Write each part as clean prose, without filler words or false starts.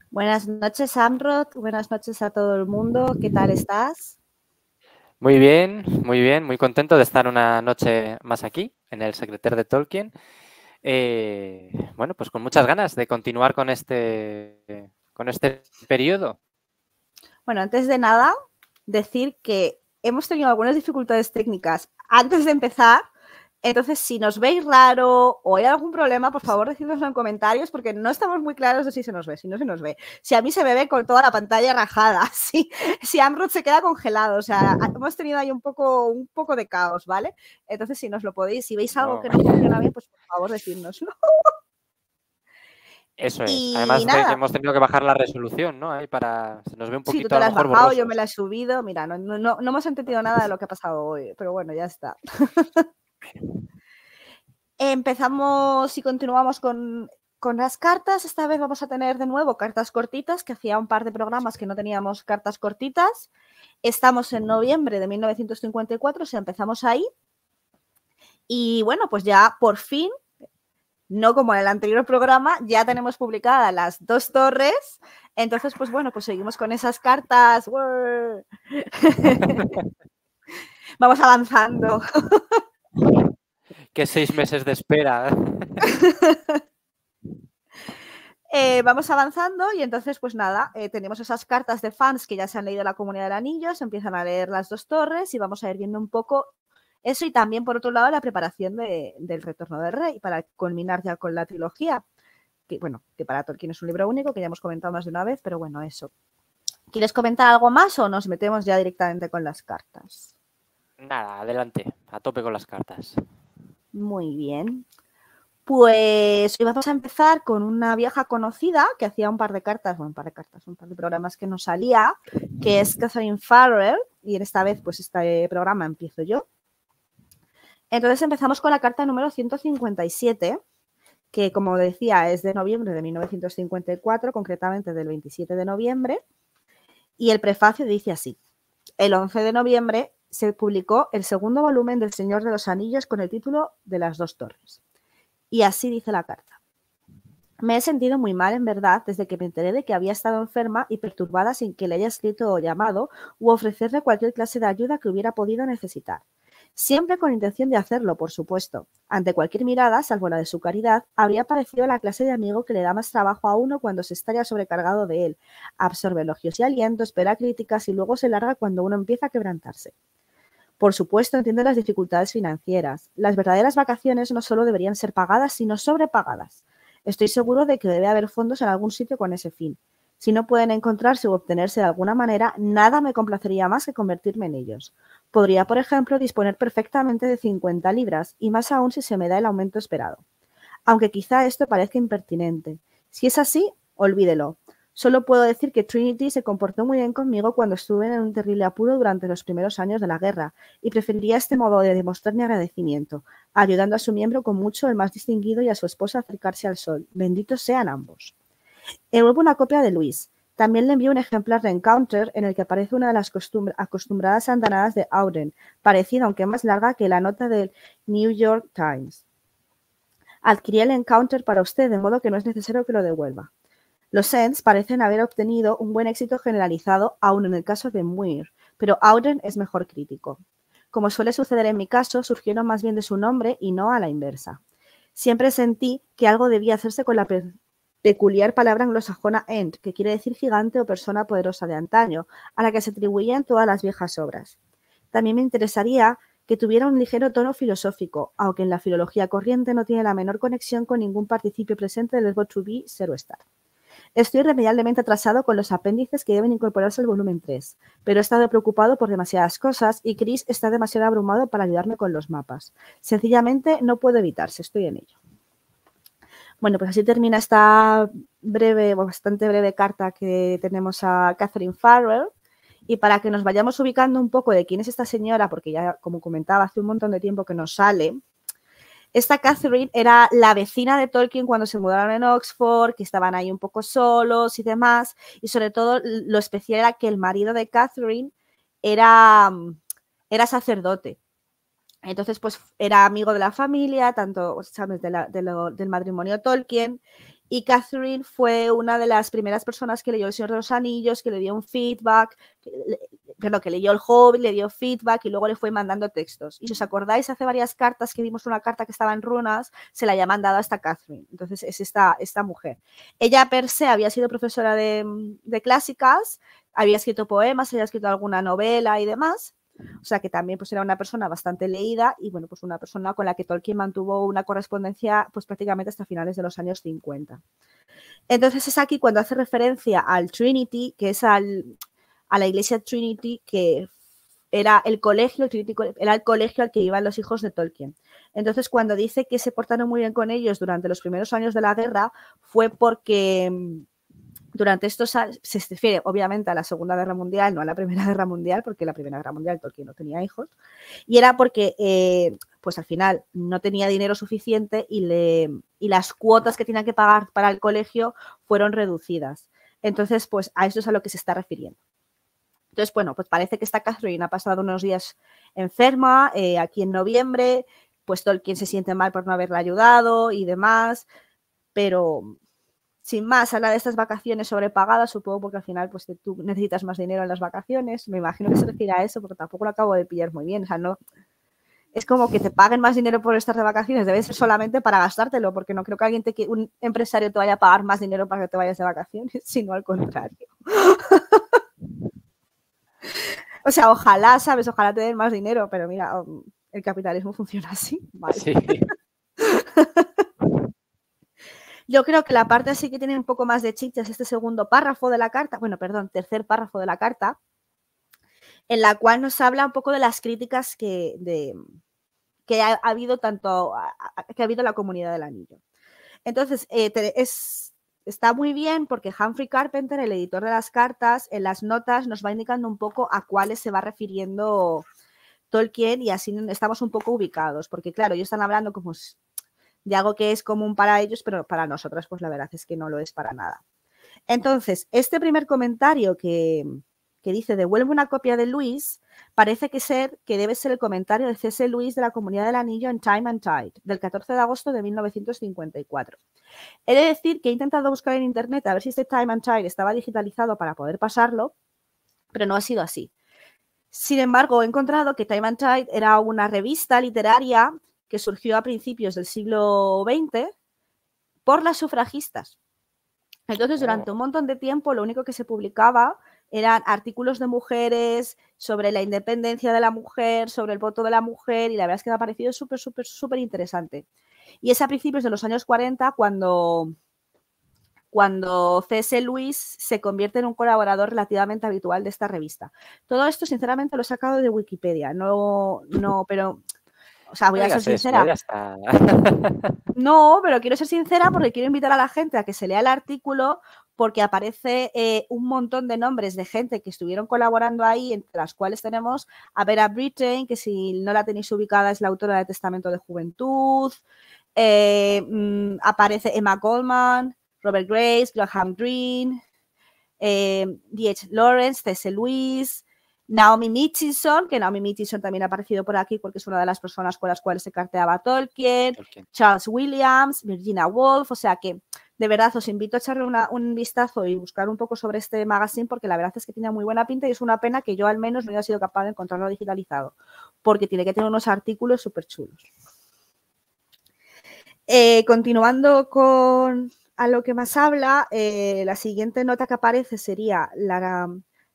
Buenas noches, Amrod. Buenas noches a todo el mundo. ¿Qué tal estás? Muy bien, muy contento de estar una noche más aquí, en el Secretaire de Tolkien. Bueno, pues con muchas ganas de continuar con este periodo. Bueno, antes de nada, decir que hemos tenido algunas dificultades técnicas antes de empezar. Entonces, si nos veis raro o hay algún problema, por favor, decídnoslo en comentarios porque no estamos muy claros de si se nos ve, si no se nos ve. Si a mí se me ve con toda la pantalla rajada, si Amrod se queda congelado, o sea, hemos tenido ahí un poco de caos, ¿vale? Entonces, si nos lo podéis, si veis algo que no funciona bien, pues por favor, decídnoslo. Eso es. Y además nada. Hemos tenido que bajar la resolución, ¿no? Ahí para se nos ve un poquito, sí, tú te la has bajado, borrosos. yo me la he subido. Mira, no hemos entendido nada de lo que ha pasado hoy, pero bueno, ya está. Empezamos y continuamos con las cartas. Esta vez vamos a tener de nuevo cartas cortitas, que hacía un par de programas que no teníamos cartas cortitas. Estamos en noviembre de 1954, o sea, empezamos ahí. Y bueno, pues ya por fin, no como en el anterior programa, ya tenemos publicadas las 2 torres. Entonces, pues bueno, pues seguimos con esas cartas. Vamos avanzando. Que 6 meses de espera. Vamos avanzando y entonces, pues nada, tenemos esas cartas de fans que ya se han leído La Comunidad del Anillo, se empiezan a leer las 2 torres y vamos a ir viendo un poco eso y también, por otro lado, la preparación del Retorno del Rey para culminar ya con la trilogía, que bueno, que para Tolkien es un libro único, que ya hemos comentado más de una vez, pero bueno, eso. ¿Quieres comentar algo más o nos metemos ya directamente con las cartas? Nada, adelante, a tope con las cartas. Muy bien. Pues hoy vamos a empezar con una vieja conocida que hacía un par de programas que nos salía, que es Catherine Farrell, y esta vez pues este programa empiezo yo. Entonces empezamos con la carta número 157, que como decía es de noviembre de 1954, concretamente del 27 de noviembre, y el prefacio dice así: el 11 de noviembre se publicó el segundo volumen del Señor de los Anillos con el título de Las 2 Torres. Y así dice la carta. Me he sentido muy mal, en verdad, desde que me enteré de que había estado enferma y perturbada sin que le haya escrito o llamado u ofrecerle cualquier clase de ayuda que hubiera podido necesitar. Siempre con intención de hacerlo, por supuesto. Ante cualquier mirada, salvo la de su caridad, habría parecido la clase de amigo que le da más trabajo a uno cuando se está ya sobrecargado de él. Absorbe elogios y aliento, espera críticas y luego se larga cuando uno empieza a quebrantarse. Por supuesto, entiendo las dificultades financieras. Las verdaderas vacaciones no solo deberían ser pagadas, sino sobrepagadas. Estoy seguro de que debe haber fondos en algún sitio con ese fin. Si no pueden encontrarse o obtenerse de alguna manera, nada me complacería más que convertirme en ellos. Podría, por ejemplo, disponer perfectamente de 50 libras, y más aún si se me da el aumento esperado. Aunque quizá esto parezca impertinente. Si es así, olvídelo. Solo puedo decir que Trinity se comportó muy bien conmigo cuando estuve en un terrible apuro durante los primeros años de la guerra, y preferiría este modo de demostrar mi agradecimiento, ayudando a su miembro con mucho, el más distinguido, y a su esposa a acercarse al sol. Benditos sean ambos. Envuelvo una copia de Luis. También le envío un ejemplar de Encounter en el que aparece una de las acostumbradas andanadas de Auden, parecida aunque más larga que la nota del New York Times. Adquirí el Encounter para usted, de modo que no es necesario que lo devuelva. Los Ents parecen haber obtenido un buen éxito generalizado, aún en el caso de Muir, pero Auden es mejor crítico. Como suele suceder en mi caso, surgieron más bien de su nombre y no a la inversa. Siempre sentí que algo debía hacerse con la peculiar palabra anglosajona Ent, que quiere decir gigante o persona poderosa de antaño, a la que se atribuían todas las viejas obras. También me interesaría que tuviera un ligero tono filosófico, aunque en la filología corriente no tiene la menor conexión con ningún participio presente del verbo to be, ser o estar. Estoy irremediablemente atrasado con los apéndices que deben incorporarse al volumen 3, pero he estado preocupado por demasiadas cosas y Chris está demasiado abrumado para ayudarme con los mapas. Sencillamente no puedo evitarse, estoy en ello. Bueno, pues así termina esta bastante breve carta que tenemos a Catherine Farrell. Y para que nos vayamos ubicando un poco de quién es esta señora, porque ya, como comentaba, hace un montón de tiempo que nos sale, esta Catherine era la vecina de Tolkien cuando se mudaron en Oxford, que estaban ahí un poco solos y demás, y sobre todo lo especial era que el marido de Catherine era sacerdote. Entonces, pues era amigo de la familia, tanto, ¿sabes?, del matrimonio Tolkien. Y Catherine fue una de las primeras personas que leyó El Señor de los Anillos, que le dio un feedback, que leyó El Hobbit, le dio feedback y luego le fue mandando textos. Y si os acordáis, hace varias cartas que vimos una carta que estaba en runas, se la había mandado a esta Catherine. Entonces es esta mujer. Ella per se había sido profesora de clásicas, había escrito poemas, había escrito alguna novela y demás. O sea que también pues era una persona bastante leída y bueno, pues una persona con la que Tolkien mantuvo una correspondencia pues prácticamente hasta finales de los años 50. Entonces es aquí cuando hace referencia al Trinity, que es a la iglesia Trinity, que era el colegio, era el colegio al que iban los hijos de Tolkien. Entonces cuando dice que se portaron muy bien con ellos durante los primeros años de la guerra fue porque durante estos años, se refiere obviamente a la Segunda Guerra Mundial, no a la Primera Guerra Mundial, porque la Primera Guerra Mundial Tolkien no tenía hijos, y era porque pues al final no tenía dinero suficiente y las cuotas que tenían que pagar para el colegio fueron reducidas. Entonces, pues a eso es a lo que se está refiriendo. Entonces, bueno, pues parece que esta Catherine ha pasado unos días enferma, aquí en noviembre, pues Tolkien se siente mal por no haberla ayudado y demás, pero sin más, habla de estas vacaciones sobrepagadas, supongo porque al final pues tú necesitas más dinero en las vacaciones. Me imagino que se refiere a eso, porque tampoco lo acabo de pillar muy bien. O sea, no es como que te paguen más dinero por estar de vacaciones, debe ser solamente para gastártelo, porque no creo que un empresario te vaya a pagar más dinero para que te vayas de vacaciones, sino al contrario. O sea, ojalá, ¿sabes? Ojalá te den más dinero, pero mira, el capitalismo funciona así. Vale. Sí. Yo creo que la parte así que tiene un poco más de chicha es este segundo párrafo de la carta, tercer párrafo de la carta, en la cual nos habla un poco de las críticas que ha habido que ha habido la comunidad del anillo. Entonces, está muy bien porque Humphrey Carpenter, el editor de las cartas, en las notas nos va indicando un poco a cuáles se va refiriendo Tolkien y así estamos un poco ubicados, porque claro, ellos están hablando como de algo que es común para ellos, pero para nosotras pues la verdad es que no lo es para nada. Entonces, este primer comentario que dice devuelve una copia de Luis, parece que debe ser el comentario de C.S. Lewis de la Comunidad del Anillo en Time and Tide, del 14 de agosto de 1954. He de decir que he intentado buscar en internet a ver si este Time and Tide estaba digitalizado para poder pasarlo, pero no ha sido así. Sin embargo, he encontrado que Time and Tide era una revista literaria que surgió a principios del siglo XX por las sufragistas. Entonces, durante un montón de tiempo, lo único que se publicaba eran artículos de mujeres sobre la independencia de la mujer, sobre el voto de la mujer, y la verdad es que me ha parecido súper interesante. Y es a principios de los años 40 cuando C.S. Lewis se convierte en un colaborador relativamente habitual de esta revista. Todo esto, sinceramente, lo he sacado de Wikipedia, pero... O sea, voy a ser sincera. No, pero quiero ser sincera porque quiero invitar a la gente a que se lea el artículo porque aparece un montón de nombres de gente que estuvieron colaborando ahí, entre las cuales tenemos a Vera Brittain, que si no la tenéis ubicada es la autora de Testamento de Juventud, aparece Emma Goldman, Robert Grace, Graham Greene, D.H. Lawrence, C.S. Lewis, Naomi Mitchison, que Naomi Mitchison también ha aparecido por aquí porque es una de las personas con las cuales se carteaba Tolkien, Charles Williams, Virginia Woolf, o sea que de verdad os invito a echarle un vistazo y buscar un poco sobre este magazine porque la verdad es que tiene muy buena pinta y es una pena que yo al menos no haya sido capaz de encontrarlo digitalizado porque tiene que tener unos artículos súper chulos. Continuando con a lo que más habla, la siguiente nota que aparece sería la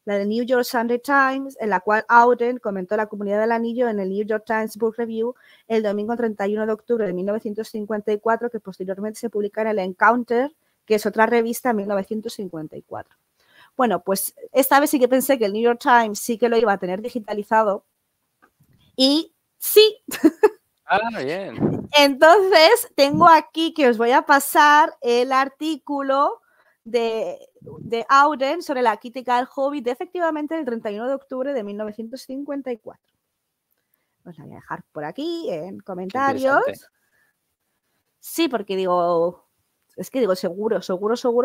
del New York Sunday Times, en la cual Auden comentó la Comunidad del Anillo en el New York Times Book Review el domingo 31 de octubre de 1954, que posteriormente se publica en el Encounter, que es otra revista en 1954. Bueno, pues esta vez sí que pensé que el New York Times sí que lo iba a tener digitalizado y sí. Ah, bien. Entonces, tengo aquí que os voy a pasar el artículo de Auden sobre la crítica del Hobbit, efectivamente, el 31 de octubre de 1954. Os la voy a dejar por aquí en comentarios. Sí, porque digo, seguro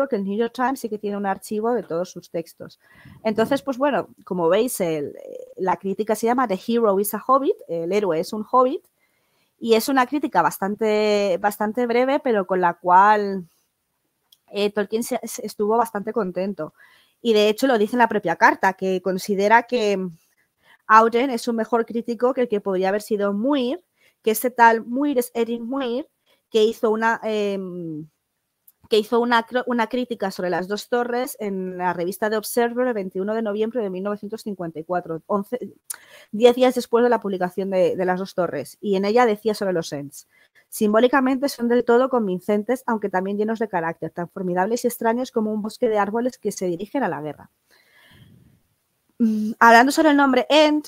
que el New York Times sí que tiene un archivo de todos sus textos. Entonces, pues bueno, como veis, la crítica se llama The Hero is a Hobbit, el héroe es un hobbit, y es una crítica bastante breve, pero con la cual Tolkien estuvo bastante contento. Y de hecho lo dice en la propia carta, que considera que Auden es un mejor crítico que el que podría haber sido Muir, que ese tal Muir es Erin Muir, que hizo una crítica sobre las dos torres en la revista The Observer el 21 de noviembre de 1954, 10 días después de la publicación de las dos torres, y en ella decía sobre los Ents: simbólicamente son del todo convincentes, aunque también llenos de carácter, tan formidables y extraños como un bosque de árboles que se dirigen a la guerra. Hablando sobre el nombre Ent,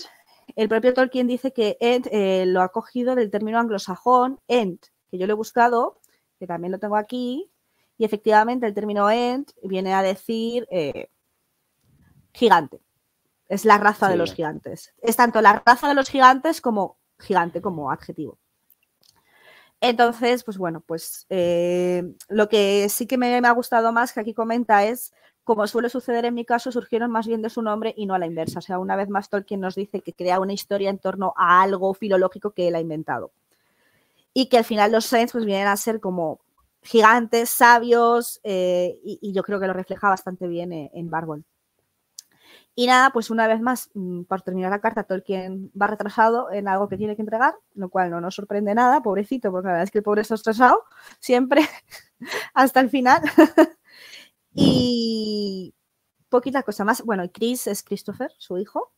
el propio Tolkien dice que Ent lo ha cogido del término anglosajón Ent, que yo lo he buscado, que también lo tengo aquí, y efectivamente el término Ent viene a decir gigante. Es la raza de los gigantes. Es tanto la raza de los gigantes como gigante como adjetivo. Entonces, pues bueno, pues lo que sí que me ha gustado más que aquí comenta es, como suele suceder en mi caso, surgieron más bien de su nombre y no a la inversa. O sea, una vez más Tolkien nos dice que crea una historia en torno a algo filológico que él ha inventado. Y que al final los Saints pues vienen a ser como gigantes, sabios, y yo creo que lo refleja bastante bien en Bárbol. Y nada, pues una vez más, por terminar la carta, Tolkien va retrasado en algo que tiene que entregar, lo cual no nos sorprende nada, pobrecito, porque la verdad es que el pobre está estresado siempre hasta el final. Y poquita cosa más. Bueno, Chris es Christopher, su hijo,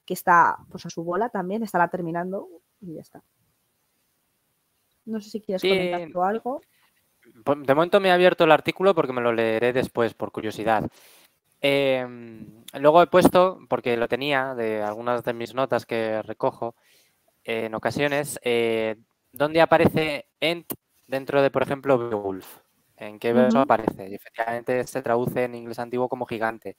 que está pues a su bola también, estará terminando y ya está. No sé si quieres comentar tú algo. De momento me he abierto el artículo porque me lo leeré después, por curiosidad. Luego he puesto, porque lo tenía de algunas de mis notas que recojo en ocasiones, ¿dónde aparece Ent dentro de, por ejemplo, Beowulf? ¿En qué verso aparece? Y efectivamente se traduce en inglés antiguo como gigante.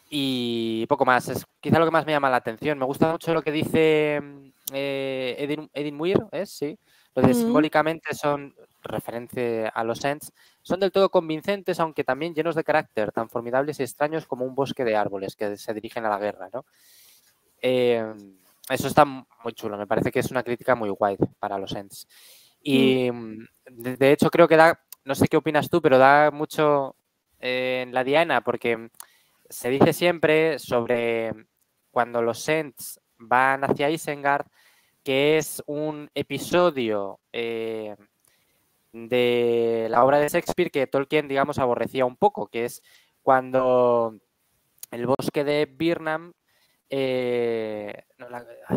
Y poco más, es quizá lo que más me llama la atención. Me gusta mucho lo que dice Edin Muir, sí. Lo de simbólicamente son referencia a los Ents, son del todo convincentes, aunque también llenos de carácter, tan formidables y extraños como un bosque de árboles que se dirigen a la guerra, ¿no? Eso está muy chulo, me parece que es una crítica muy guay para los Ents. Y de hecho creo que da, no sé qué opinas tú, pero da mucho en la diana, porque se dice siempre sobre cuando los Ents van hacia Isengard, que es un episodio de la obra de Shakespeare que Tolkien, digamos, aborrecía un poco, que es cuando el bosque de Birnam,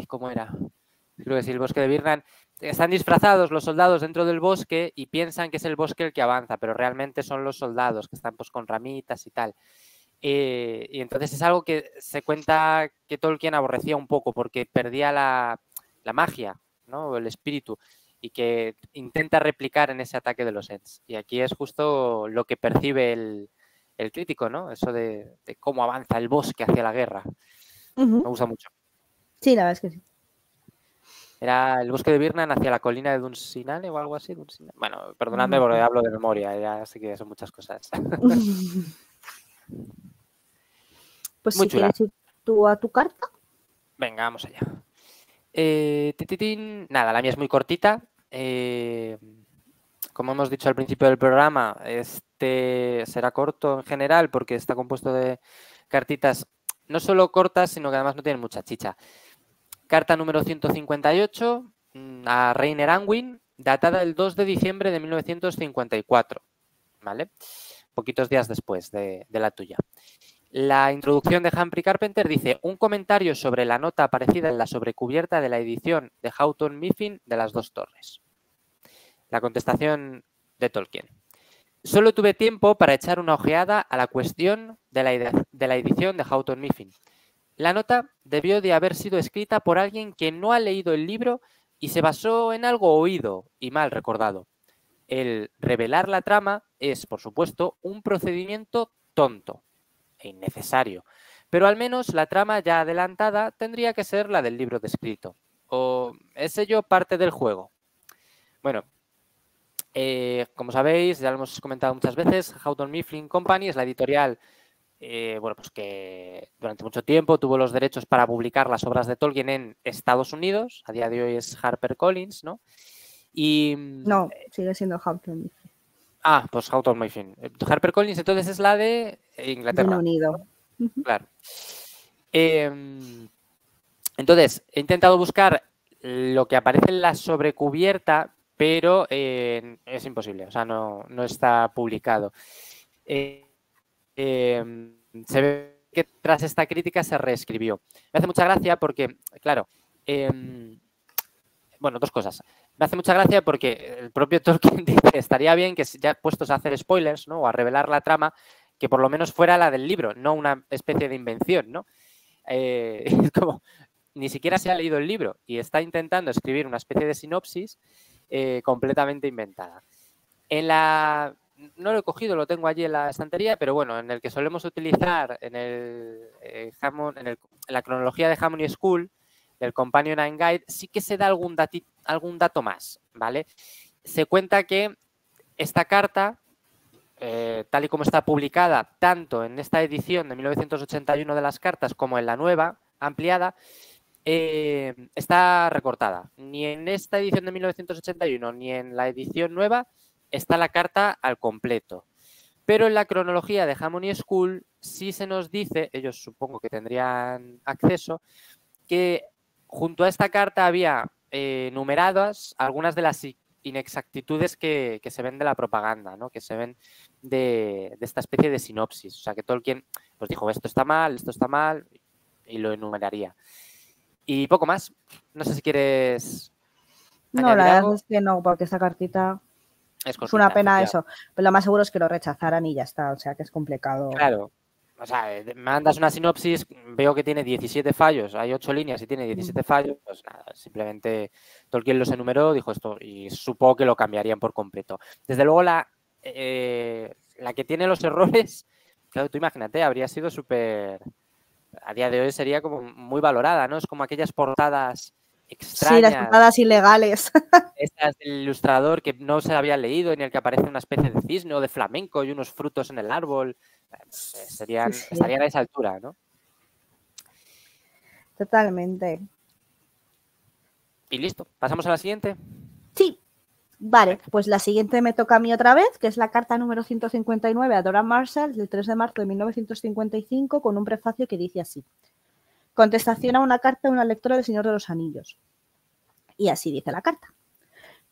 ¿cómo era? Creo que sí, el bosque de Birnam, están disfrazados los soldados dentro del bosque y piensan que es el bosque el que avanza, pero realmente son los soldados que están pues con ramitas y tal. Y entonces es algo que se cuenta que Tolkien aborrecía un poco porque perdía la magia, ¿no? El espíritu, y que intenta replicar en ese ataque de los Ents. Y aquí es justo lo que percibe el crítico, ¿no? Eso de cómo avanza el bosque hacia la guerra. Me gusta mucho. Sí, la verdad es que sí. Era el bosque de Birnam hacia la colina de Dunsinane o algo así. Bueno, perdonadme porque hablo de memoria, ya sé que son muchas cosas. Pues muy si chula. ¿Quieres ir tú a tu carta? Venga, vamos allá. Nada, la mía es muy cortita. Como hemos dicho al principio del programa, este será corto en general porque está compuesto de cartitas no solo cortas, sino que además no tienen mucha chicha. Carta número 158 a Reiner Anguin, datada el 2 de diciembre de 1954, ¿vale? Poquitos días después de la tuya. La introducción de Humphrey Carpenter dice: un comentario sobre la nota aparecida en la sobrecubierta de la edición de Houghton Mifflin de las dos torres. La contestación de Tolkien: solo tuve tiempo para echar una ojeada a la cuestión de la edición de Houghton Mifflin. La nota debió de haber sido escrita por alguien que no ha leído el libro y se basó en algo oído y mal recordado. El revelar la trama es, por supuesto, un procedimiento tonto e innecesario, pero al menos la trama ya adelantada tendría que ser la del libro descrito. ¿O es ello parte del juego? Bueno, como sabéis, ya lo hemos comentado muchas veces, Houghton Mifflin Company es la editorial bueno, pues que durante mucho tiempo tuvo los derechos para publicar las obras de Tolkien en Estados Unidos. A día de hoy es HarperCollins, ¿no? Y... No, sigue siendo Houghton. Pues Houghton Mifflin. HarperCollins entonces es la de Inglaterra. Reino Unido. ¿No? Claro. Entonces, he intentado buscar lo que aparece en la sobrecubierta, pero es imposible, o sea, no está publicado. Se ve que tras esta crítica se reescribió. Me hace mucha gracia porque, claro, bueno, dos cosas. Me hace mucha gracia porque el propio Tolkien dice estaría bien que ya puestos a hacer spoilers, ¿no? O a revelar la trama, que por lo menos fuera la del libro, no una especie de invención, ¿no? Es como, ni siquiera se ha leído el libro y está intentando escribir una especie de sinopsis completamente inventada. No lo he cogido, lo tengo allí en la estantería, pero bueno, en el que solemos utilizar en la cronología de Hammond y School, del Companion and Guide, sí que se da algún dato más, ¿vale? Se cuenta que esta carta, tal y como está publicada, tanto en esta edición de 1981 de las cartas como en la nueva, ampliada, está recortada. Ni en esta edición de 1981 ni en la edición nueva está la carta al completo. Pero en la cronología de Hammond y School sí se nos dice, ellos supongo que tendrían acceso, que junto a esta carta había numeradas algunas de las inexactitudes que se ven de la propaganda, ¿no? Que se ven de esta especie de sinopsis. O sea, que Tolkien pues dijo, esto está mal, y lo enumeraría. Y poco más. No sé si quieres No, la verdad es que no, porque esta cartita es una pena eso. Pero lo más seguro es que lo rechazaran y ya está. O sea, que es complicado. Claro. O sea, me mandas una sinopsis, veo que tiene 17 fallos, hay 8 líneas y tiene 17 fallos, pues nada, simplemente Tolkien los enumeró, dijo esto y supongo que lo cambiarían por completo. Desde luego la que tiene los errores, claro, tú imagínate, habría sido súper... A día de hoy sería como muy valorada, ¿no? Es como aquellas portadas extrañas. Sí, las portadas ilegales. Estas del ilustrador que no se había leído, en el que aparece una especie de cisne o de flamenco y unos frutos en el árbol. Estarían a esa altura, ¿no? Totalmente. Y listo. ¿Pasamos a la siguiente? Sí. Vale, pues la siguiente me toca a mí otra vez, que es la carta número 159 a Dora Marshall del 3 de marzo de 1955 con un prefacio que dice así. Contestación a una carta de una lectora del Señor de los Anillos. Y así dice la carta.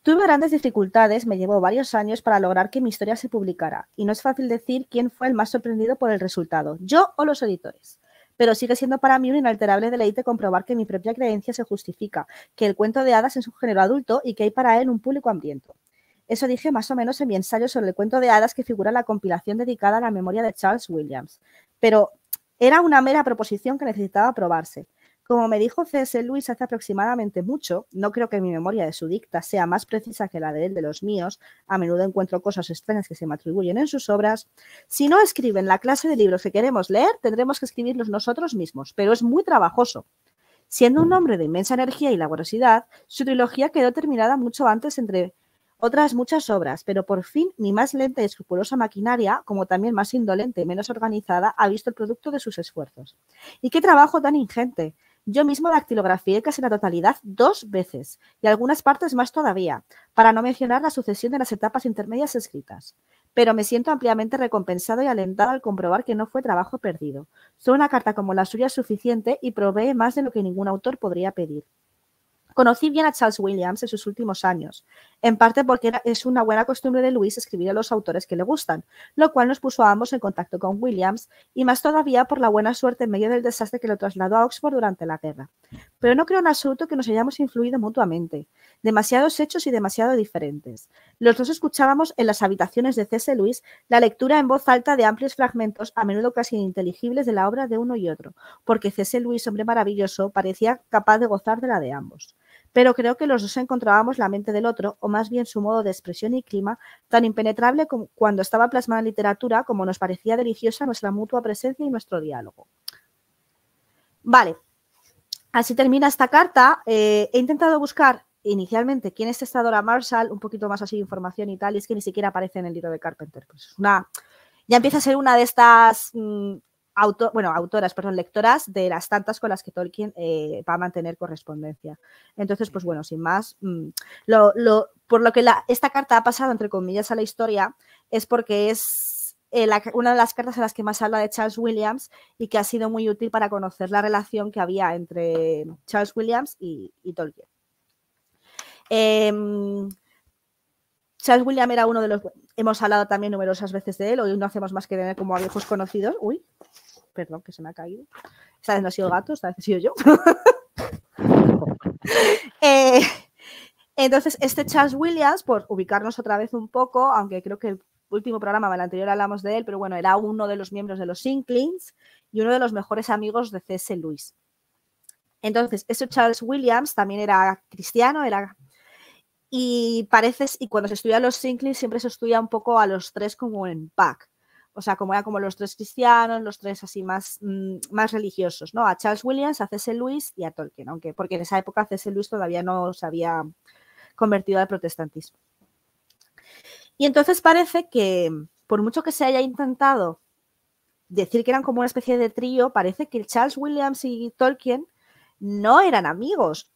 Tuve grandes dificultades, me llevó varios años para lograr que mi historia se publicara, y no es fácil decir quién fue el más sorprendido por el resultado, yo o los editores. Pero sigue siendo para mí un inalterable deleite comprobar que mi propia creencia se justifica, que el cuento de hadas es un género adulto y que hay para él un público hambriento. Eso dije más o menos en mi ensayo sobre el cuento de hadas que figura en la compilación dedicada a la memoria de Charles Williams. Pero era una mera proposición que necesitaba probarse. Como me dijo C.S. Lewis hace aproximadamente mucho, no creo que mi memoria de su dicta sea más precisa que la de él de los míos, a menudo encuentro cosas extrañas que se me atribuyen en sus obras. Si no escriben la clase de libros que queremos leer, tendremos que escribirlos nosotros mismos, pero es muy trabajoso. Siendo un hombre de inmensa energía y laboriosidad, su trilogía quedó terminada mucho antes entre otras muchas obras, pero por fin mi más lenta y escrupulosa maquinaria, como también más indolente y menos organizada, ha visto el producto de sus esfuerzos. ¡Y qué trabajo tan ingente! Yo mismo dactilografié casi la totalidad 2 veces, y algunas partes más todavía, para no mencionar la sucesión de las etapas intermedias escritas. Pero me siento ampliamente recompensado y alentado al comprobar que no fue trabajo perdido. Solo una carta como la suya es suficiente y provee más de lo que ningún autor podría pedir. Conocí bien a Charles Williams en sus últimos años, en parte porque es una buena costumbre de Lewis escribir a los autores que le gustan, lo cual nos puso a ambos en contacto con Williams, y más todavía por la buena suerte en medio del desastre que lo trasladó a Oxford durante la guerra. Pero no creo en absoluto que nos hayamos influido mutuamente. Demasiados hechos y demasiado diferentes. Los dos escuchábamos en las habitaciones de C.S. Lewis la lectura en voz alta de amplios fragmentos, a menudo casi ininteligibles, de la obra de uno y otro, porque C.S. Lewis, hombre maravilloso, parecía capaz de gozar de la de ambos. Pero creo que los dos encontrábamos la mente del otro, o más bien su modo de expresión y clima, tan impenetrable como cuando estaba plasmada en literatura como nos parecía deliciosa nuestra mutua presencia y nuestro diálogo. Vale, así termina esta carta. He intentado buscar inicialmente quién es esta Dora Marshall, un poquito más así de información y tal, y es que ni siquiera aparece en el libro de Carpenter. Pues ya empieza a ser una de estas lectoras de las tantas con las que Tolkien va a mantener correspondencia. Entonces, pues bueno, sin más, por lo que esta carta ha pasado, entre comillas, a la historia, es porque es una de las cartas en las que más habla de Charles Williams y que ha sido muy útil para conocer la relación que había entre Charles Williams y Tolkien. Charles Williams era uno de los... Hemos hablado también numerosas veces de él, hoy no hacemos más que tener como a viejos conocidos. Uy, perdón, que se me ha caído. Esta vez no ha sido el gato, esta vez he sido yo. Entonces, este Charles Williams, por ubicarnos otra vez un poco, aunque creo que el último programa, el anterior hablamos de él, pero bueno, era uno de los miembros de los Inklings y uno de los mejores amigos de C.S. Lewis. Entonces, ese Charles Williams también era cristiano, y cuando se estudia los Inklings siempre se estudia un poco a los tres como en pack. O sea, como eran como los tres cristianos, los tres así más religiosos, ¿no? A Charles Williams, a C.S. Lewis y a Tolkien, porque en esa época C.S. Lewis todavía no se había convertido al protestantismo. Y entonces parece que, por mucho que se haya intentado decir que eran como una especie de trío, parece que Charles Williams y Tolkien no eran amigos.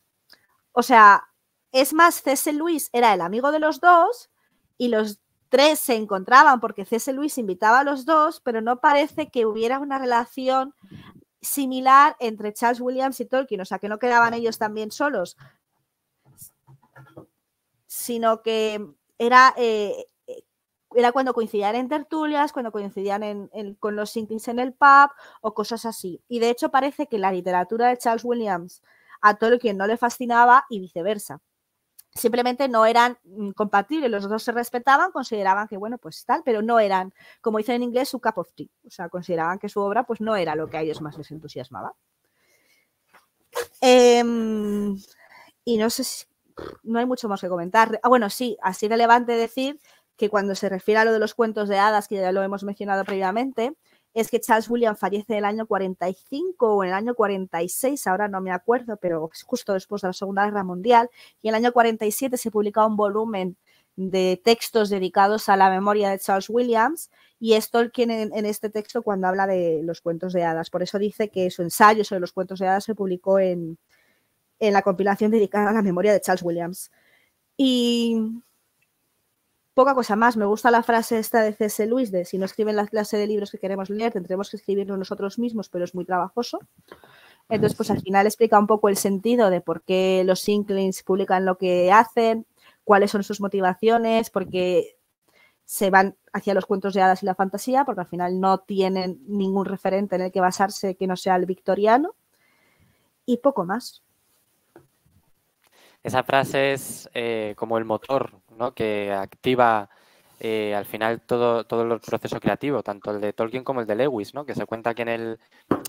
O sea, es más, C.S. Lewis era el amigo de los dos y los tres se encontraban porque C.S. Lewis invitaba a los dos, pero no parece que hubiera una relación similar entre Charles Williams y Tolkien, o sea, que no quedaban ellos también solos, sino que era cuando coincidían en tertulias, cuando coincidían con los Inklings en el pub o cosas así. Y de hecho parece que la literatura de Charles Williams a Tolkien no le fascinaba y viceversa. Simplemente no eran compatibles, los dos se respetaban, consideraban que, bueno, pues tal, pero no eran, como dicen en inglés, su cup of tea. O sea, consideraban que su obra pues no era lo que a ellos más les entusiasmaba. Y no sé si... No hay mucho más que comentar. Bueno, sí, así relevante decir que cuando se refiere a lo de los cuentos de hadas, que ya lo hemos mencionado previamente, es que Charles Williams fallece en el año 45 o en el año 46, ahora no me acuerdo, pero es justo después de la Segunda Guerra Mundial, y en el año 47 se publica un volumen de textos dedicados a la memoria de Charles Williams, y es Tolkien en este texto cuando habla de los cuentos de hadas. Por eso dice que su ensayo sobre los cuentos de hadas se publicó en la compilación dedicada a la memoria de Charles Williams. Y poca cosa más. Me gusta la frase esta de C.S. Lewis de si no escriben la clase de libros que queremos leer, tendremos que escribirlo nosotros mismos, pero es muy trabajoso. Entonces, pues al final explica un poco el sentido de por qué los Inklings publican lo que hacen, cuáles son sus motivaciones, porque se van hacia los cuentos de hadas y la fantasía, porque al final no tienen ningún referente en el que basarse que no sea el victoriano. Y poco más. Esa frase es como el motor, ¿no?, que activa al final todo el proceso creativo, tanto el de Tolkien como el de Lewis, ¿no?, que se cuenta que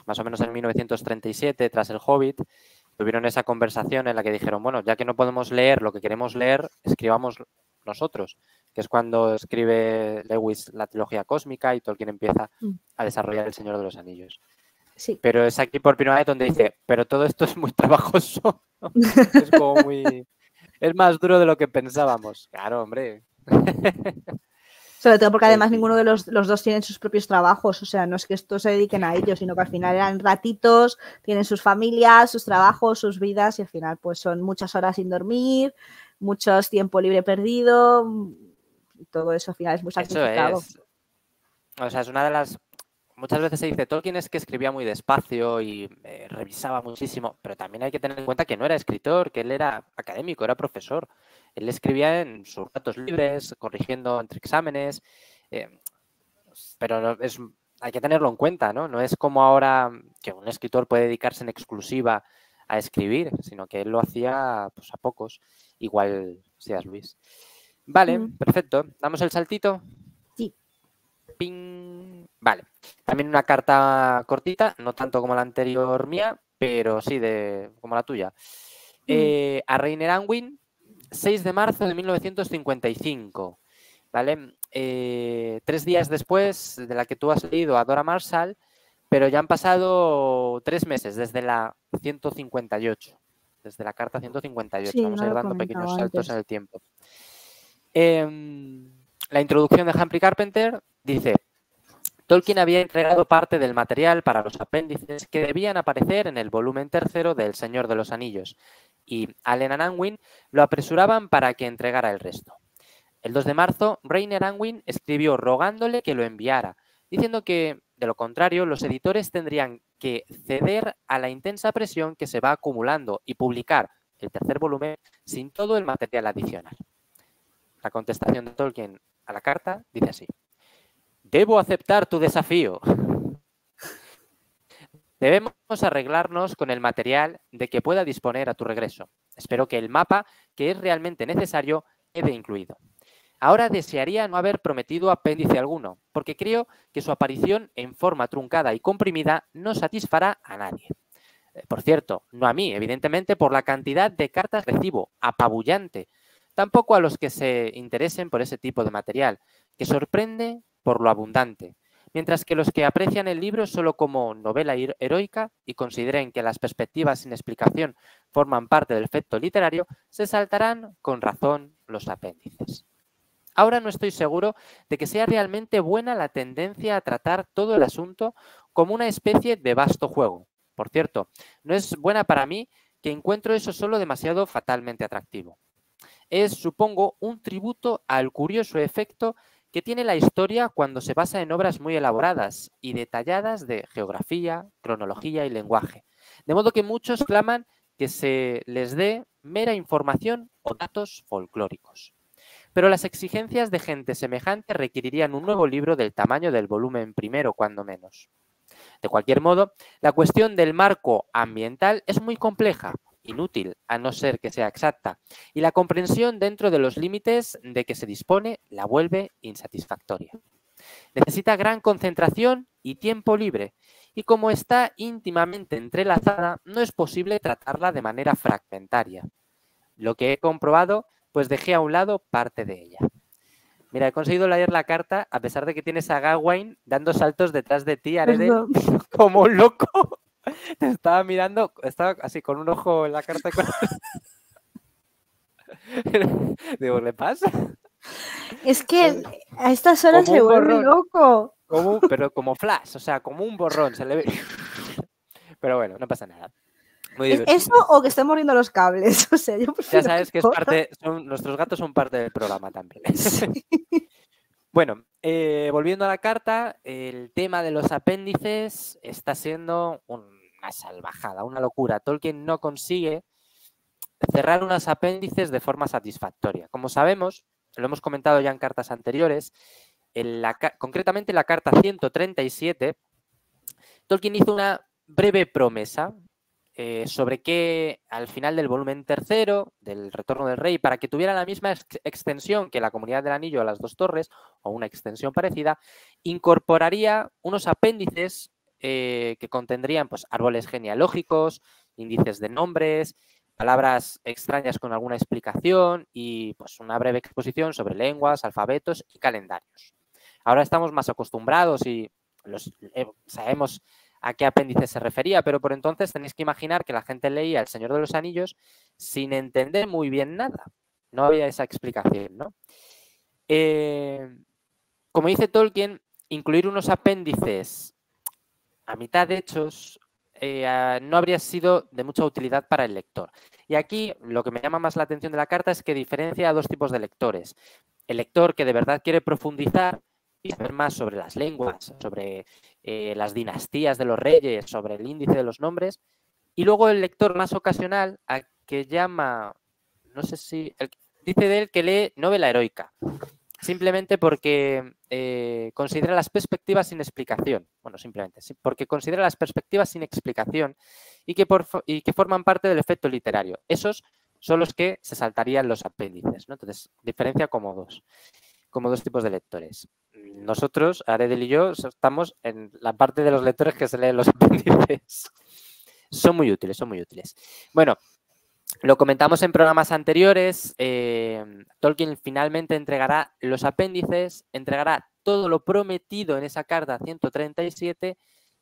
más o menos en 1937, tras El Hobbit, tuvieron esa conversación en la que dijeron, bueno, ya que no podemos leer lo que queremos leer, escribamos nosotros, que es cuando escribe Lewis la trilogía cósmica y Tolkien empieza a desarrollar El Señor de los Anillos. Sí. Pero es aquí por primera vez donde dice, pero todo esto es muy trabajoso, ¿no? Es como es más duro de lo que pensábamos. Claro, hombre. Sobre todo porque además ninguno de los dos tienen sus propios trabajos, o sea, no es que estos se dediquen a ellos, sino que al final eran ratitos, tienen sus familias, sus trabajos, sus vidas y al final pues son muchas horas sin dormir, mucho tiempo libre perdido, y todo eso al final es muy sacrificado. Eso es. O sea, es una de las... Muchas veces se dice, Tolkien es que escribía muy despacio y revisaba muchísimo, pero también hay que tener en cuenta que no era escritor, que él era académico, era profesor. Él escribía en sus ratos libres, corrigiendo entre exámenes, pero hay que tenerlo en cuenta, ¿no? No es como ahora que un escritor puede dedicarse en exclusiva a escribir, sino que él lo hacía pues, a pocos, igual seas Luis. Vale, perfecto. ¿Damos el saltito? Sí. Ping. Vale. También una carta cortita, no tanto como la anterior mía, pero sí como la tuya. A Reiner Anwin, 6 de marzo de 1955. ¿Vale? 3 días después de la que tú has leído a Dora Marshall, pero ya han pasado 3 meses desde la 158 desde la carta 158. Sí, Vamos no a ir lo he dando pequeños comentado saltos antes. en el tiempo. La introducción de Humphrey Carpenter dice: Tolkien había entregado parte del material para los apéndices que debían aparecer en el volumen tercero de El Señor de los Anillos, y Allen and Unwin lo apresuraban para que entregara el resto. El 2 de marzo, Rainer Unwin escribió rogándole que lo enviara, diciendo que, de lo contrario, los editores tendrían que ceder a la intensa presión que se va acumulando y publicar el tercer volumen sin todo el material adicional. La contestación de Tolkien a la carta dice así: Debo aceptar tu desafío. Debemos arreglarnos con el material de que pueda disponer a tu regreso. Espero que el mapa, que es realmente necesario, quede incluido. Ahora desearía no haber prometido apéndice alguno, porque creo que su aparición en forma truncada y comprimida no satisfará a nadie. Por cierto, no a mí, evidentemente, por la cantidad de cartas que recibo, apabullante. Tampoco a los que se interesen por ese tipo de material, que sorprende por lo abundante. Mientras que los que aprecian el libro solo como novela heroica y consideren que las perspectivas sin explicación forman parte del efecto literario, se saltarán con razón los apéndices. Ahora no estoy seguro de que sea realmente buena la tendencia a tratar todo el asunto como una especie de vasto juego. Por cierto, no es buena para mí, que encuentro eso solo demasiado fatalmente atractivo. Es, supongo, un tributo al curioso efecto que tiene la historia cuando se basa en obras muy elaboradas y detalladas de geografía, cronología y lenguaje. De modo que muchos claman que se les dé mera información o datos folclóricos. Pero las exigencias de gente semejante requerirían un nuevo libro del tamaño del volumen primero, cuando menos. De cualquier modo, la cuestión del marco ambiental es muy compleja, inútil, a no ser que sea exacta, y la comprensión dentro de los límites de que se dispone la vuelve insatisfactoria. Necesita gran concentración y tiempo libre, y como está íntimamente entrelazada, no es posible tratarla de manera fragmentaria. Lo que he comprobado, pues dejé a un lado parte de ella. Mira, he conseguido leer la carta a pesar de que tienes a Gawain dando saltos detrás de ti, Aredel, como un loco. Te estaba mirando, estaba así con un ojo en la carta. Digo, ¿le pasa? Es que a estas horas Como se un vuelve borrón. loco. Pero como flash, o sea, como un borrón. Se le ve. Pero bueno, no pasa nada. Muy ¿Es eso divertido. o que estén mordiendo los cables? O sea, yo Ya prefiero sabes que es corra. parte, nuestros gatos son parte del programa también. Sí. Bueno, volviendo a la carta, el tema de los apéndices está siendo una salvajada, una locura. Tolkien no consigue cerrar unos apéndices de forma satisfactoria. Como sabemos, lo hemos comentado ya en cartas anteriores, concretamente en la carta 137, Tolkien hizo una breve promesa sobre que al final del volumen tercero, del Retorno del Rey, para que tuviera la misma extensión que la Comunidad del Anillo a las Dos Torres, o una extensión parecida, incorporaría unos apéndices que contendrían pues, árboles genealógicos, índices de nombres, palabras extrañas con alguna explicación y pues, una breve exposición sobre lenguas, alfabetos y calendarios. Ahora estamos más acostumbrados y sabemos a qué apéndice se refería, pero por entonces tenéis que imaginar que la gente leía El Señor de los Anillos sin entender muy bien nada. No había esa explicación, ¿no? Como dice Tolkien, incluir unos apéndices a mitad hechos no habría sido de mucha utilidad para el lector. Y aquí lo que me llama más la atención de la carta es que diferencia a dos tipos de lectores. El lector que de verdad quiere profundizar y saber más sobre las lenguas, sobre las dinastías de los reyes, sobre el índice de los nombres, y luego el lector más ocasional, a que llama, no sé si, dice de él que lee novela heroica, simplemente porque considera las perspectivas sin explicación, bueno, simplemente, porque considera las perspectivas sin explicación y que forman parte del efecto literario. Esos son los que se saltarían los apéndices, ¿no? Entonces, diferencia como dos tipos de lectores. Nosotros, Aredel y yo, estamos en la parte de los lectores que se leen los apéndices. Son muy útiles, son muy útiles. Bueno, lo comentamos en programas anteriores. Tolkien finalmente entregará los apéndices, entregará todo lo prometido en esa carta 137,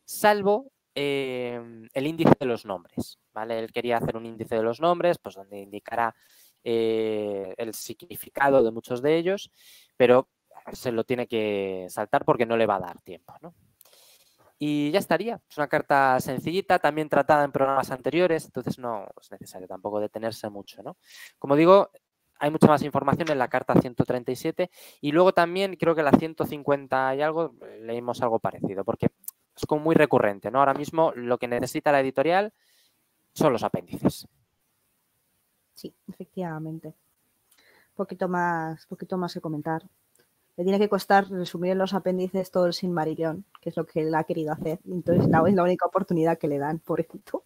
salvo el índice de los nombres, ¿vale? Él quería hacer un índice de los nombres, pues donde indicara el significado de muchos de ellos, pero se lo tiene que saltar porque no le va a dar tiempo, ¿no? Y ya estaría. Es una carta sencillita, también tratada en programas anteriores, entonces no es necesario tampoco detenerse mucho, ¿no? Como digo, hay mucha más información en la carta 137 y luego también creo que la 150 y algo leímos algo parecido, porque es como muy recurrente, ¿no? Ahora mismo lo que necesita la editorial son los apéndices. Sí, efectivamente. Poquito más que comentar. Le tiene que costar resumir en los apéndices todo el Silmarillion, que es lo que él ha querido hacer. Entonces es la única oportunidad que le dan, pobrecito.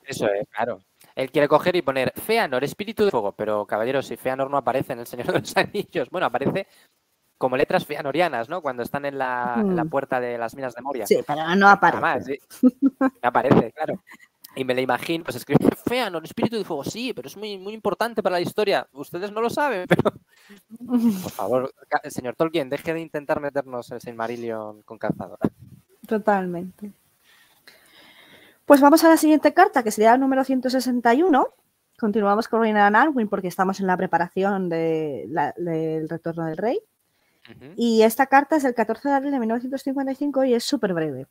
Eso es, claro. Él quiere coger y poner Feanor, espíritu de fuego, pero caballeros, si Feanor no aparece en El Señor de los Anillos, bueno, aparece como letras feanorianas, ¿no? Cuando están en la puerta de las minas de Moria. Sí, pero no aparece. Nada más, sí. Aparece, claro. Y me la imagino, pues escribe Feanor, espíritu de fuego, sí, pero es muy, muy importante para la historia. Ustedes no lo saben, pero... Por favor, señor Tolkien, deje de intentar meternos el Silmarillion con calzadora. Totalmente. Pues vamos a la siguiente carta, que sería el número 161. Continuamos con Reina Anwin porque estamos en la preparación del retorno del rey. Y esta carta es del 14 de abril de 1955 y es súper breve.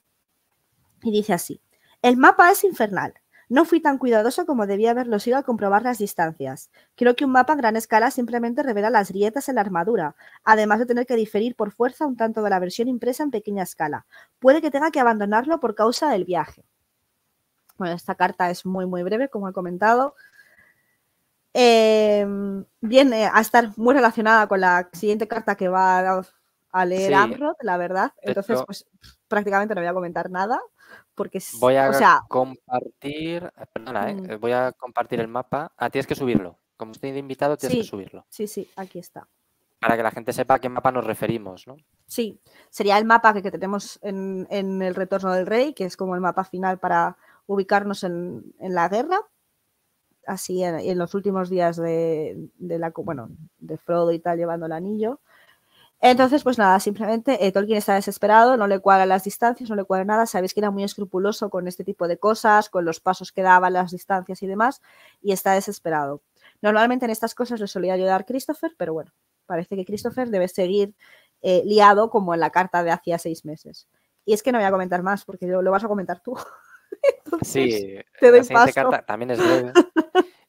Y dice así: el mapa es infernal. No fui tan cuidadoso como debía haberlo sido al comprobar las distancias. Creo que un mapa en gran escala simplemente revela las grietas en la armadura, además de tener que diferir por fuerza un tanto de la versión impresa en pequeña escala. Puede que tenga que abandonarlo por causa del viaje. Bueno, esta carta es muy, muy breve, como he comentado. Viene a estar muy relacionada con la siguiente carta que va a leer Amrod, la verdad. Entonces, pues prácticamente no voy a comentar nada. Porque voy a compartir, perdona, voy a compartir el mapa. Tienes que subirlo. Como estoy de invitado, tienes que subirlo. Sí, aquí está. Para que la gente sepa a qué mapa nos referimos, ¿no? Sí, sería el mapa que tenemos en el Retorno del Rey, que es como el mapa final para ubicarnos en la guerra. Así en los últimos días de Frodo y tal, llevando el anillo. Entonces, pues nada, simplemente Tolkien está desesperado, no le cuadran las distancias, no le cuadra nada. Sabéis que era muy escrupuloso con este tipo de cosas, con los pasos que daban, las distancias y demás, y está desesperado. Normalmente en estas cosas le solía ayudar Christopher, pero bueno, parece que Christopher debe seguir liado como en la carta de hacía 6 meses. Y es que no voy a comentar más, porque lo vas a comentar tú. Entonces, sí, te doy la siguiente paso. carta también es breve.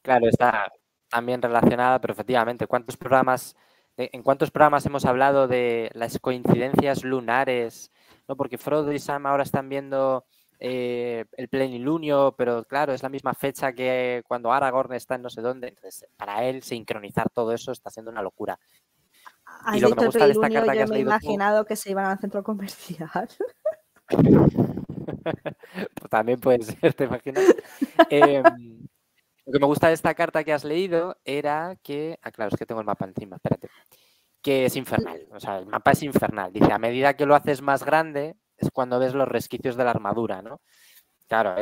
Claro, está también relacionada, pero efectivamente, ¿en cuántos programas hemos hablado de las coincidencias lunares? ¿No? Porque Frodo y Sam ahora están viendo el plenilunio, pero claro, es la misma fecha que cuando Aragorn está en no sé dónde. Entonces, para él, sincronizar todo eso está siendo una locura. Y lo que me gusta de esta carta que has leído, yo me he imaginado que se iban al centro comercial. Pues también puede ser, ¿te imaginas? Lo que me gusta de esta carta que has leído era que... claro, es que tengo el mapa encima, espérate. Que es infernal, o sea, el mapa es infernal. Dice, a medida que lo haces más grande es cuando ves los resquicios de la armadura, ¿no? Claro,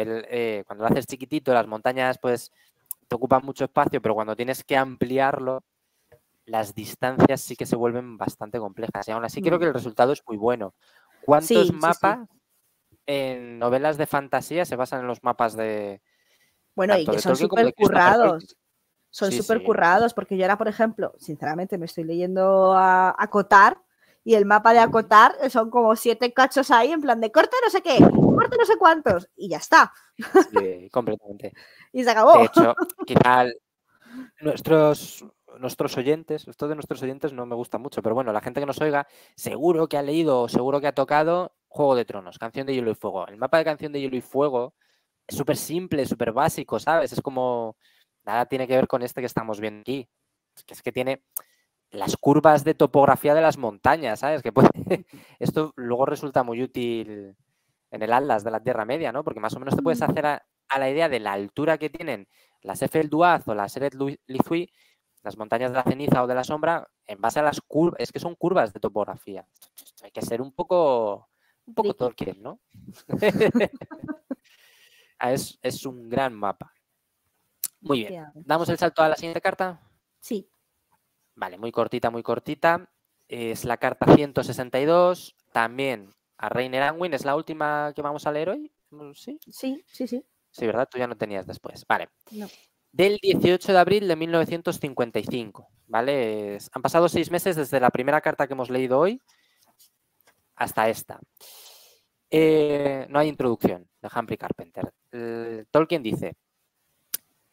cuando lo haces chiquitito, las montañas pues te ocupan mucho espacio, pero cuando tienes que ampliarlo, las distancias sí que se vuelven bastante complejas. Y aún así creo que el resultado es muy bueno. ¿Cuántos mapas en novelas de fantasía se basan en los mapas de... Bueno, y que son súper currados. Son súper currados, porque yo ahora, por ejemplo, sinceramente me estoy leyendo a Acotar, y el mapa de Acotar son como 7 cachos ahí, en plan de corte no sé qué, corte no sé cuántos, y ya está. Sí, completamente. Y se acabó. De hecho, quizá nuestros oyentes, esto de nuestros oyentes no me gusta mucho, pero bueno, la gente que nos oiga seguro que ha leído o seguro que ha tocado Juego de Tronos, Canción de Hielo y Fuego. El mapa de Canción de Hielo y Fuego es súper simple, súper básico, ¿sabes? Es como... Nada tiene que ver con este que estamos viendo aquí. Es que tiene las curvas de topografía de las montañas, ¿sabes? Que esto luego resulta muy útil en el Atlas de la Tierra Media, ¿no? Porque más o menos te puedes hacer a la idea de la altura que tienen las Ephel Duaz o las Eret Lithwi, las montañas de la ceniza o de la sombra, en base a las curvas. Es que son curvas de topografía. Hay que ser un poco Tolkien, ¿no? Es un gran mapa. Muy bien. ¿Damos el salto a la siguiente carta? Sí. Vale, muy cortita, muy cortita. Es la carta 162. También a Reiner Anguin. ¿Es la última que vamos a leer hoy? ¿Sí? Sí, sí, sí. Sí, ¿verdad? Tú ya no tenías después. Vale. No. Del 18 de abril de 1955, ¿vale? Han pasado 6 meses desde la primera carta que hemos leído hoy hasta esta. No hay introducción de Humphrey Carpenter. Tolkien dice: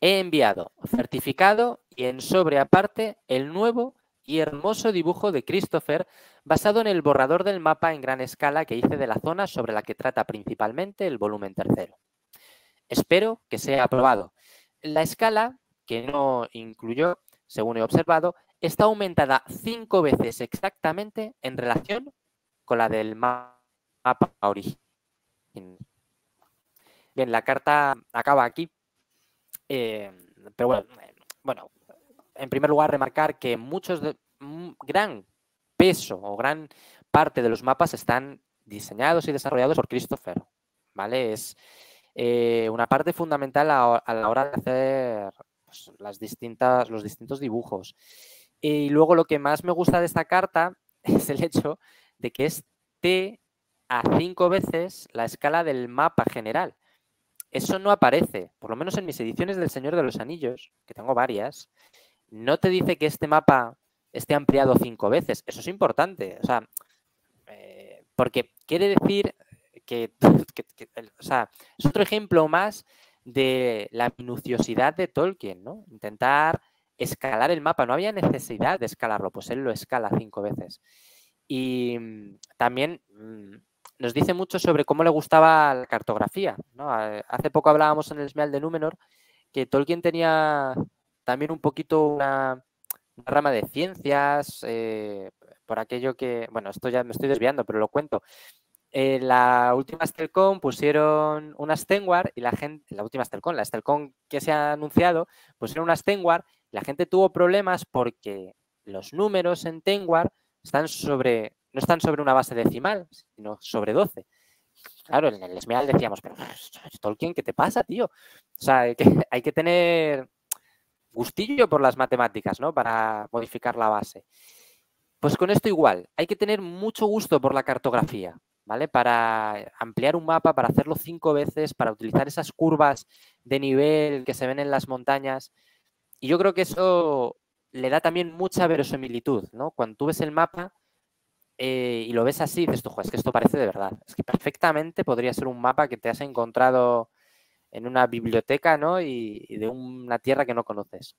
he enviado certificado y en sobre aparte el nuevo y hermoso dibujo de Christopher basado en el borrador del mapa en gran escala que hice de la zona sobre la que trata principalmente el volumen tercero. Espero que sea aprobado. La escala, que no incluyó, según he observado, está aumentada 5 veces exactamente en relación con la del mapa original. Bien, la carta acaba aquí, pero bueno, en primer lugar remarcar que gran peso o gran parte de los mapas están diseñados y desarrollados por Christopher, ¿vale? Es una parte fundamental a la hora de hacer pues, los distintos dibujos. Y luego lo que más me gusta de esta carta es el hecho de que es T a 5 veces la escala del mapa general. Eso no aparece, por lo menos en mis ediciones del Señor de los Anillos, que tengo varias, no te dice que este mapa esté ampliado 5 veces. Eso es importante, o sea, porque quiere decir o sea, es otro ejemplo más de la minuciosidad de Tolkien, ¿no? Intentar escalar el mapa. No había necesidad de escalarlo, pues él lo escala 5 veces. Y también nos dice mucho sobre cómo le gustaba la cartografía, ¿no? Hace poco hablábamos en el Esmeralda de Númenor que Tolkien tenía también un poquito una rama de ciencias, por aquello que, bueno, esto ya me estoy desviando, pero lo cuento. En la última Stelcon pusieron una Stenward y la gente, la última Stelcon, la Stelcon que se ha anunciado, pusieron una Stenward y la gente tuvo problemas porque los números en Tengwar no están sobre una base decimal, sino sobre 12. Claro, en el Esmeal decíamos, pero Tolkien, ¿qué te pasa, tío? O sea, hay que tener gustillo por las matemáticas, ¿no? Para modificar la base. Pues con esto igual, hay que tener mucho gusto por la cartografía, ¿vale? Para ampliar un mapa, para hacerlo 5 veces, para utilizar esas curvas de nivel que se ven en las montañas. Y yo creo que eso le da también mucha verosimilitud, ¿no? Cuando tú ves el mapa y lo ves así, dices tú, es que esto parece de verdad. Es que perfectamente podría ser un mapa que te has encontrado en una biblioteca, ¿no? Y de una tierra que no conoces.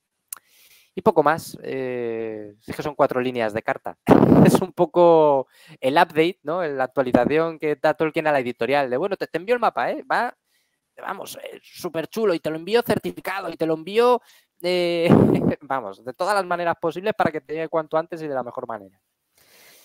Y poco más. Es que son 4 líneas de carta. Es un poco el update, ¿no? La actualización que da Tolkien a la editorial. De bueno, te envío el mapa, ¿eh? Vamos, súper chulo. Y te lo envío certificado. Y te lo envío, vamos, de todas las maneras posibles para que te llegue cuanto antes y de la mejor manera.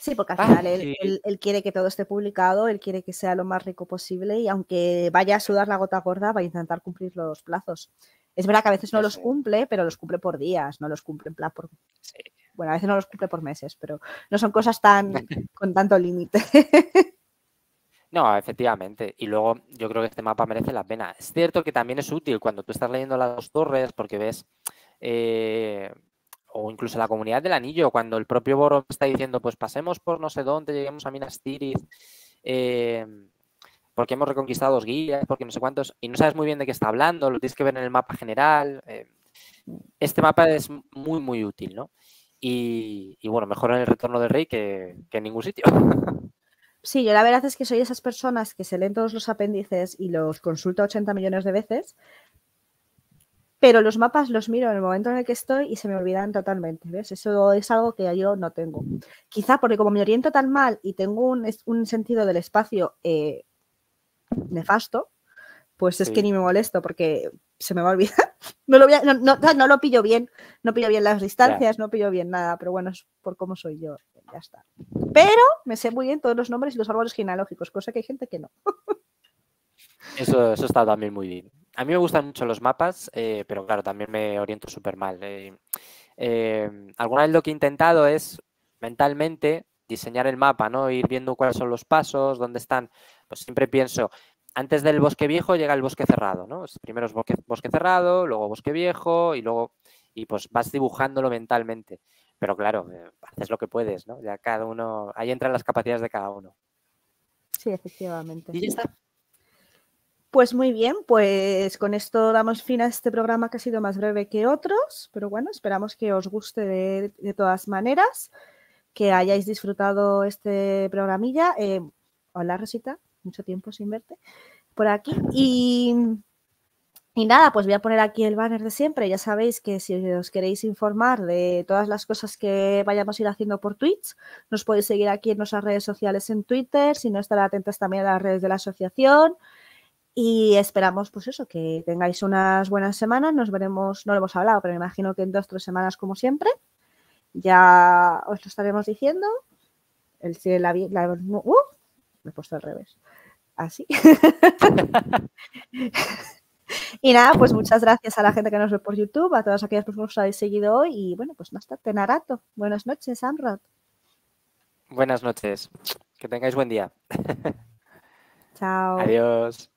Sí, porque al final él quiere que todo esté publicado, él quiere que sea lo más rico posible y aunque vaya a sudar la gota gorda, va a intentar cumplir los plazos. Es verdad que a veces no los cumple, pero los cumple por días, no los cumple en plan por... Sí. Bueno, a veces no los cumple por meses, pero no son cosas con tanto límite. No, efectivamente. Y luego yo creo que este mapa merece la pena. Es cierto que también es útil cuando tú estás leyendo las 2 torres porque ves... o incluso la Comunidad del Anillo, cuando el propio Boromir está diciendo, pues pasemos por no sé dónde, lleguemos a Minas Tirith, porque hemos reconquistado 2 guías, porque no sé cuántos, y no sabes muy bien de qué está hablando, lo tienes que ver en el mapa general. Este mapa es muy, muy útil, ¿no? Y bueno, mejor en el Retorno del Rey que en ningún sitio. Sí, yo la verdad es que soy de esas personas que se leen todos los apéndices y los consulto 80 millones de veces, pero los mapas los miro en el momento en el que estoy y se me olvidan totalmente, ¿ves? Eso es algo que yo no tengo. Quizá porque como me oriento tan mal y tengo un sentido del espacio nefasto, pues es que ni me molesto porque se me va a olvidar. No lo pillo bien, no pillo bien las distancias, no pillo bien nada, pero bueno, es por cómo soy yo, ya está. Pero me sé muy bien todos los nombres y los árboles genealógicos, cosa que hay gente que no. Eso está también muy bien. A mí me gustan mucho los mapas, pero claro, también me oriento súper mal. Alguna vez lo que he intentado es mentalmente diseñar el mapa, ¿no? Ir viendo cuáles son los pasos, dónde están. Pues siempre pienso, antes del bosque viejo llega el bosque cerrado, ¿no? Primero es bosque cerrado, luego bosque viejo y pues vas dibujándolo mentalmente. Pero claro, haces lo que puedes, ¿no? Ya cada uno, ahí entran las capacidades de cada uno. Sí, efectivamente. Y ya está. Pues muy bien, pues con esto damos fin a este programa que ha sido más breve que otros, pero bueno, esperamos que os guste de todas maneras, que hayáis disfrutado este programilla. Hola, Rosita, mucho tiempo sin verte por aquí. Y nada, pues voy a poner aquí el banner de siempre. Ya sabéis que si os queréis informar de todas las cosas que vayamos a ir haciendo por Twitch, nos podéis seguir aquí en nuestras redes sociales en Twitter, si no, estar atentos también a las redes de la asociación. Y esperamos, pues eso, que tengáis unas buenas semanas. Nos veremos, no lo hemos hablado, pero me imagino que en 2 o 3 semanas, como siempre. Ya os lo estaremos diciendo. Me he puesto al revés. Así. Y nada, pues muchas gracias a la gente que nos ve por YouTube, a todas aquellas personas que os habéis seguido hoy. Y bueno, pues no está, Tenarato. Buenas noches, Amrod. Buenas noches. Que tengáis buen día. Chao. Adiós.